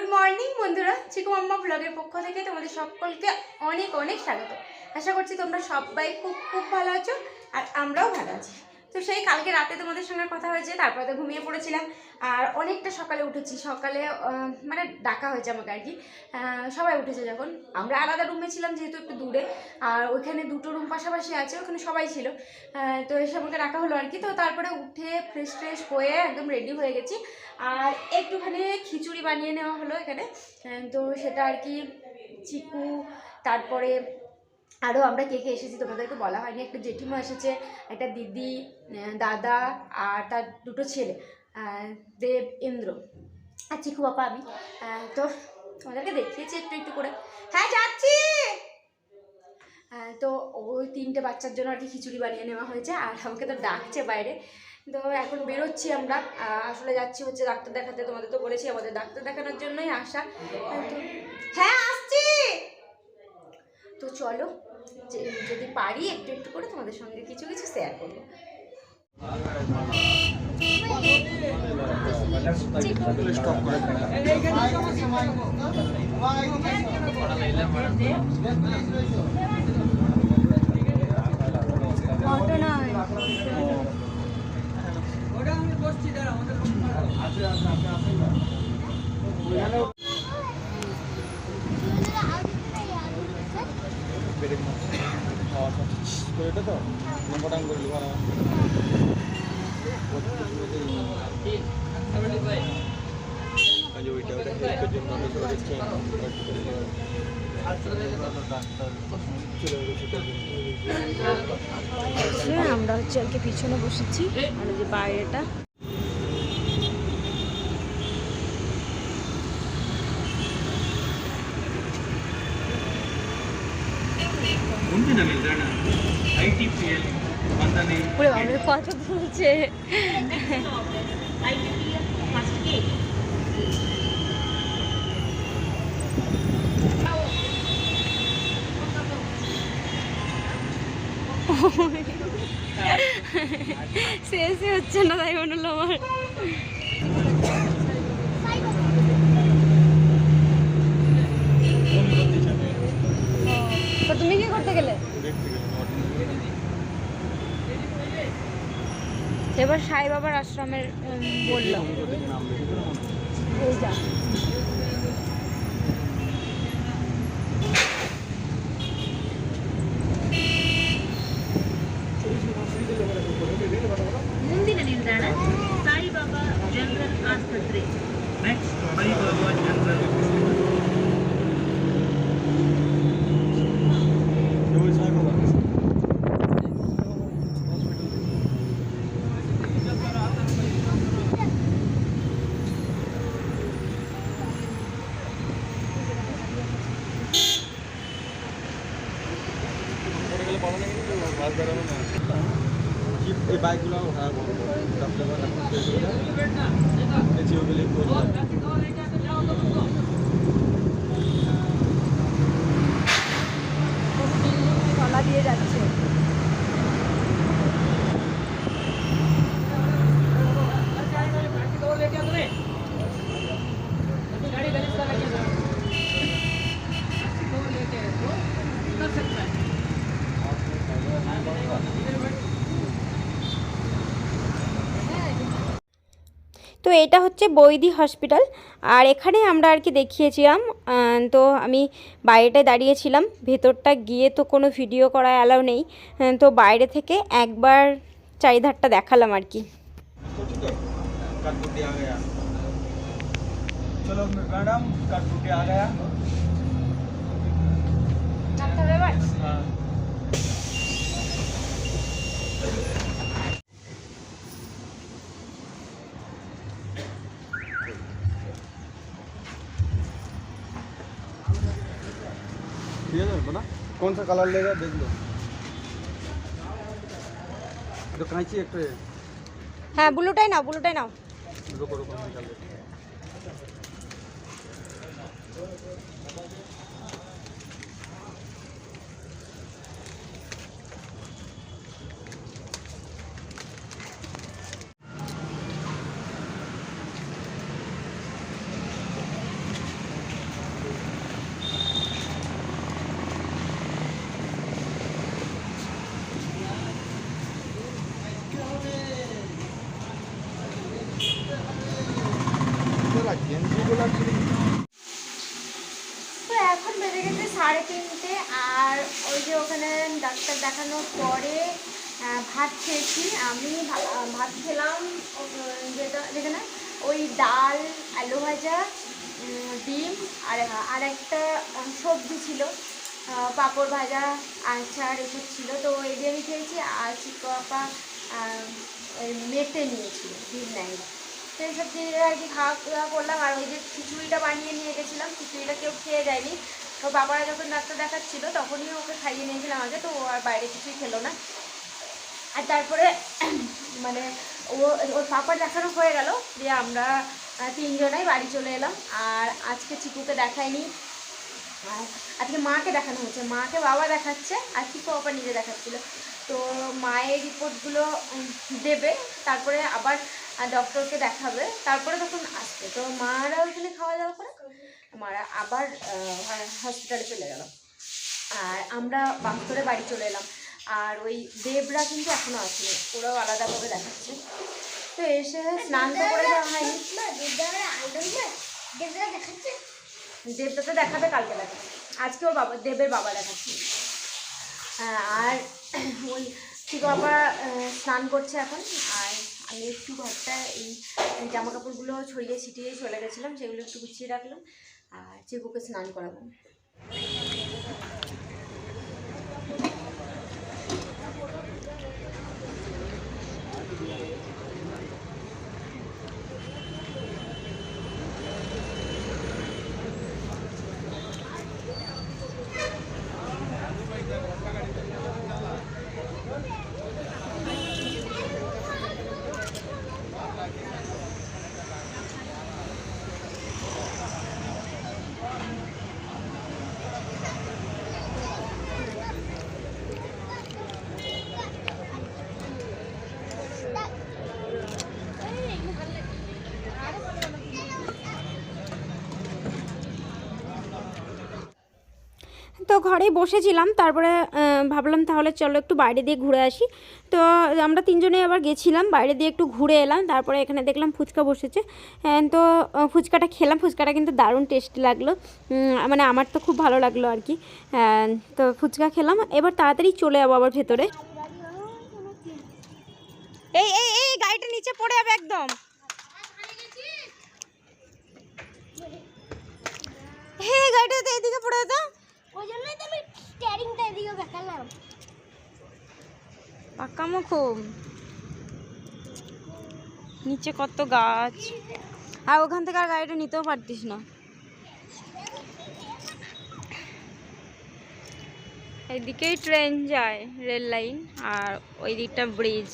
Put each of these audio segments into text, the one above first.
Good morning বন্ধুরা, চিকু মাম্মা ব্লগের পক্ষ থেকে তোমাদের সকলকে অনেক অনেক স্বাগত। আশা করছি তোমরা সবাই খুব খুব ভালো আছো আর আমরাও ভালো আছি। তো সেই কালকে রাতে তোমাদের সঙ্গে কথা হয়েছে, তারপরে তো ঘুমিয়ে পড়েছিলাম আর অনেকটা সকালে উঠেছি। সকালে মানে ডাকা হয়েছে আমাকে আর কি, সবাই উঠেছে যখন। আমরা আলাদা রুমে ছিলাম যেহেতু একটু দূরে, আর ওইখানে দুটো রুম পাশাপাশি আছে, ওখানে সবাই ছিল। তো এসে আমাকে ডাকা হলো আর কি। তো তারপরে উঠে ফ্রেশ ট্রেশ হয়ে একদম রেডি হয়ে গেছি আর একটুখানি খিচুড়ি বানিয়ে নেওয়া হলো এখানে। তো সেটা আর কি চিকু, তারপরে আরও আমরা কে কে এসেছি তোমাদেরকে বলা হয়নি। একটা জেঠিমা এসেছে, একটা দিদি, দাদা আর তার দুটো ছেলে, দেব, ইন্দ্র আর চিকু বাবা, আমি। তো তোমাদেরকে দেখিয়েছি একটু একটু করে। হ্যাঁ যাচ্ছি। তো ওই তিনটে বাচ্চার জন্য আর কি খিচুড়ি বানিয়ে নেওয়া হয়েছে আর আমাকে তো ডাকছে বাইরে। তো এখন বেরোচ্ছি আমরা, আসলে যাচ্ছি হচ্ছে ডাক্তার দেখাতে। তোমাদের তো বলেছি আমাদের ডাক্তার দেখানোর জন্যই আসা। তো হ্যাঁ আসছি। তো চলো, যদি পারি একটু একটু করে তোমাদের সঙ্গে কিছু কিছু শেয়ার করবো। এটা তো মোটাম করে আমরা হচ্ছে আর কি পিছনে বসেছি আর যে বাইরেটা কত বলছে। শেষই হচ্ছে না, তাই মনে হলো আমার। তো তুমি কি করতে গেলে? এবার সাই বাবার আশ্রমের বললাম এই যা। ಮುಂದಿನ ನಿಲ್ದಾಣ ಸಾಯಿಬಾಬಾ ಜನರಲ್ ಆಸ್ಪತ್ರೆ. Next Saibaba general. এই বাইকগুলো ভাড়া করবো তলা দিয়ে যাচ্ছে। তো এটা হচ্ছে বৈদি হসপিটাল আর এখানে আমরা আর কি দেখিয়েছিলাম। তো আমি বাইরেটায় দাঁড়িয়েছিলাম, ভেতরটা গিয়ে তো কোনো ভিডিও করা অ্যালাউ নেই। তো বাইরে থেকে একবার চারিধারটা দেখালাম আর কি। চলো ম্যাডাম, কার্ডটি আ গয়া। হ্যাঁ ठीक है बना। कौन सा कलर लेगा देख लो। तो कैंची एक तो হ্যাঁ ব্লুটাই নাও, ব্লুটাই নাও। रुको रुको निकाल दे। গেঞ্জিগুলো ছিল। তো এখন বেজে গেছে 3:30 আর ওই যে ওখানে ডাক্তার দেখানোর পরে ভাত খেয়েছি আমি। ভাত খেলাম যেখানে ওই ডাল, আলু ভাজা, ডিম আর একটা সবজি ছিল, পাঁপড় ভাজা, আচার এসব ছিল। তো এই দিয়ে আমি খেয়েছি। আর চিকু আপা ওই মেটে নিয়েছিল, ডিম নেয়। তো এইসব দিয়ে আর কি খাওয়া দাওয়া করলাম। আর ওই যে খিচুড়িটা বানিয়ে নিয়ে গেছিলাম, খিচুড়িটা কেউ খেয়ে যায়নি। তো বাবারা যখন ডাক্তার দেখাচ্ছিল তখনই ওকে খাইয়ে নিয়েছিলাম আগে, তো ও আর বাইরে কিছুই খেলো না। আর তারপরে মানে ওর পাপার দেখানো হয়ে গেল, দিয়ে আমরা 3 জনাই বাড়ি চলে এলাম। আর আজকে চিকুকে দেখায়নি, আজকে মাকে দেখানো হচ্ছে, মাকে বাবা দেখাচ্ছে আর চিকু পাপা নিজে দেখাচ্ছিল। তো মায়ের রিপোর্টগুলো দেবে, তারপরে আবার ডক্টরকে দেখাবে, তারপরে তখন আসবে। তো মারা ওইখানে খাওয়া দাওয়া করে মারা আবার হসপিটালে চলে গেল। আর আমরা বাস করে বাড়ি চলে এলাম। আর ওই দেবরা কিন্তু এখনও আসেনি, ওরাও আলাদাভাবে দেখাচ্ছে। তো এসে স্নান তো করে যাওয়া হয়নি। দেবটা তো দেখাবে, কালকে দেখাবে, আজকে ওর বাবা দেবের বাবা দেখাচ্ছে। আর ওই চিকু বাবা স্নান করছে এখন। আর আমি একটু ঘরটা এই জামা কাপড়গুলো ছড়িয়ে ছিটিয়ে চলে গেছিলাম, সেগুলো একটু গুছিয়ে রাখলাম। আর চিকুকে স্নান করাবো। তো ঘরেই বসেছিলাম, তারপরে ভাবলাম তাহলে চলো একটু বাইরে দিয়ে ঘুরে আসি। তো আমরা 3 জনেই আবার গেছিলাম, বাইরে দিয়ে একটু ঘুরে এলাম। তারপরে এখানে দেখলাম ফুচকা বসেছে, তো ফুচকাটা খেলাম। ফুচকাটা কিন্তু দারুণ টেস্টি লাগলো, মানে আমার তো খুব ভালো লাগলো আর কি। তো ফুচকা খেলাম, এবার তাড়াতাড়ি চলে যাবো আবার ভেতরে। এই এই এই গাড়িটা নিচে পড়ে যাবে একদম। হে গাড়িটা তো এদিকে পড়ে যেত, ওই জন্যই তো আমি স্টিয়ারিংটা এদিকে দেখালাম। পাকামো খুব, নিচে কত গাছ, আর ওখান থেকে আর গাড়িটা নিতেও পারতিস না। এদিকেই ট্রেন যায়, রেল লাইন, আর ওই দিকটা ব্রিজ।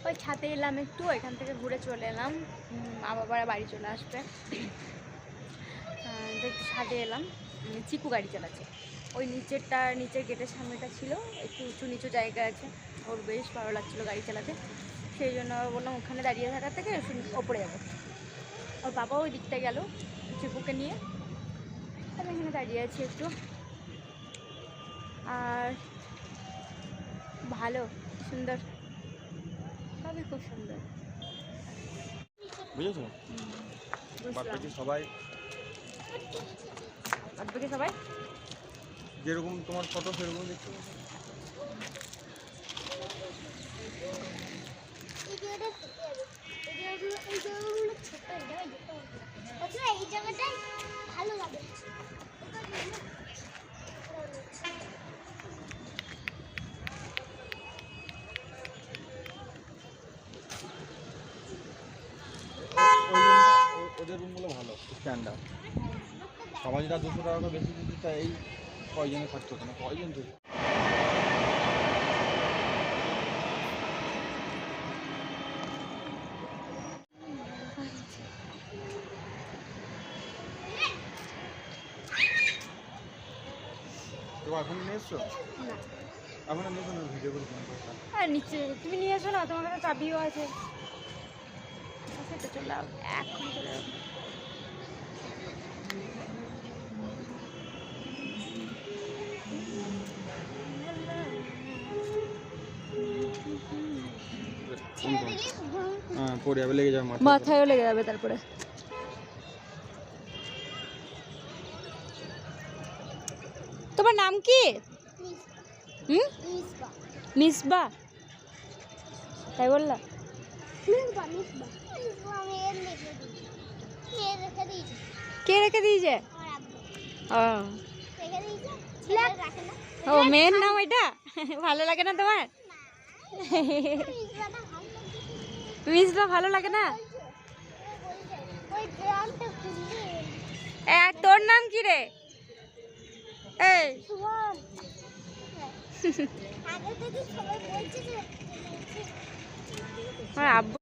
ওই ছাদে এলাম একটু, এখান থেকে ঘুরে চলে এলাম। মা বাবারা বাড়ি চলে আসবে, একটু ছাদে এলাম। চিকু গাড়ি চালাচ্ছে, ওই নিচের গেটের সামনেটা ছিল একটু উঁচু নিচু জায়গা আছে, ওর বেশ ভালো লাগছিলো গাড়ি চালাতে। সেই জন্য বললাম ওখানে দাঁড়িয়ে থাকার থেকে ওপরে যাবো। ওর বাবা ওই দিকটা গেল চিকুকে নিয়ে, আমি এখানে দাঁড়িয়ে আছি একটু। আর ভালো, সুন্দর, সবই খুব সুন্দর। বুঝেছো? বাকি সবাই যেরকম তোমার ফটো সেরকম দেখছো। এই জায়গাটাই ভালো লাগে। ওদের রুমগুলো ভালো, স্ট্যান্ডার্ড। সবাই যেটা 200 টাকা করে বেশি দিচ্ছে, তা এই কয়জনে থাকতে হতো না, কয়জন থেকে। তো এখন নিয়ে এসছো? এখন নিয়ে এসো না, ভিডিও করে ফোন করো। হ্যাঁ নিচে তুমি নিয়ে এসো না, তোমার কাছে চাবিও আছে। সেটা চলে এখন চলে যাবো। পড়ে যাবে, লেগে যাবে মাথায়। মাথায়ও লেগে যাবে তারপরে। তোমার নাম কি? হুম, মিসবা মিসবা, তাই বললা? মিসবা মিসবা মিসবা আমি এর লিখে দিই, এর রেখে দিয়েছি কে রেখে দিয়েছে? আমার আব্বু ও, রেখে দিয়েছে, ছেলে রাখে না। ও মেয়ের নাম এটা? ভালো লাগে না তোমার? মিসবাটা ভালো লাগে। মিসবা ভালো লাগে না? ওই ড্রামটা খুললে তোর নাম কি রে? এই শুভম, আগে থেকে সবাই বলছে যে আমার আব্বু